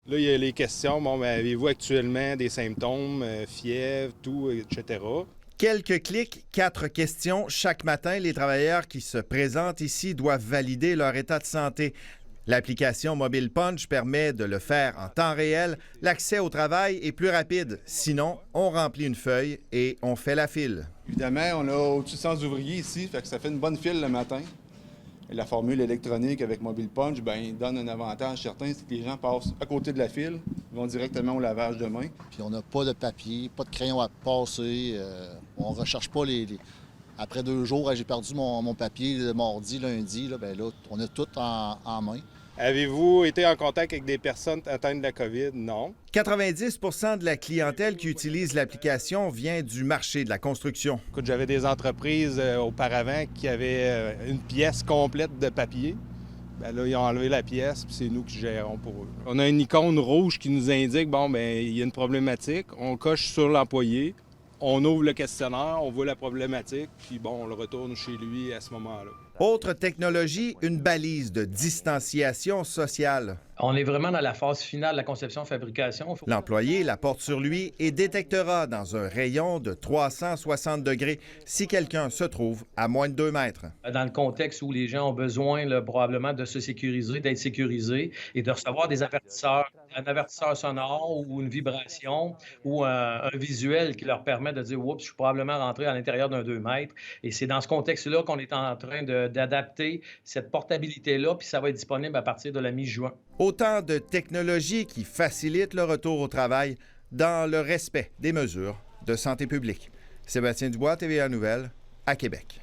Là, il y a les questions. Bon, ben, avez-vous actuellement des symptômes, fièvre, tout, etc. Quelques clics, 4 questions. Chaque matin, les travailleurs qui se présentent ici doivent valider leur état de santé. L'application Mobile Punch permet de le faire en temps réel. L'accès au travail est plus rapide. Sinon, on remplit une feuille et on fait la file. Évidemment, on a au-dessus de 100 ouvriers ici, fait que ça fait une bonne file le matin. Et la formule électronique avec Mobile Punch, il donne un avantage certain, c'est que les gens passent à côté de la file, ils vont directement au lavage de main. Puis on n'a pas de papier, pas de crayon à passer, on ne recherche pas les... Après 2 jours, j'ai perdu mon papier le mardi, lundi, là, on a tout en main. Avez-vous été en contact avec des personnes atteintes de la COVID? Non. 90 de la clientèle qui utilise l'application vient du marché de la construction. Écoute, j'avais des entreprises auparavant qui avaient une pièce complète de papier. Bien là, ils ont enlevé la pièce, puis c'est nous qui gérons pour eux. On a une icône rouge qui nous indique, il y a une problématique. On coche sur l'employé, on ouvre le questionnaire, on voit la problématique, puis on le retourne chez lui à ce moment-là. Autre technologie, une balise de distanciation sociale. On est vraiment dans la phase finale de la conception-fabrication. L'employé la porte sur lui et détectera dans un rayon de 360 degrés si quelqu'un se trouve à moins de 2 mètres. Dans le contexte où les gens ont besoin probablement de se sécuriser, d'être sécurisés et de recevoir des avertisseurs, un avertisseur sonore ou une vibration ou un visuel qui leur permet de dire « Oups, je suis probablement rentré à l'intérieur d'un 2 mètres ». Et c'est dans ce contexte-là qu'on est en train d'adapter cette portabilité-là, puis ça va être disponible à partir de la mi-juin. Autant de technologies qui facilitent le retour au travail dans le respect des mesures de santé publique. Sébastien Dubois, TVA Nouvelles, à Québec.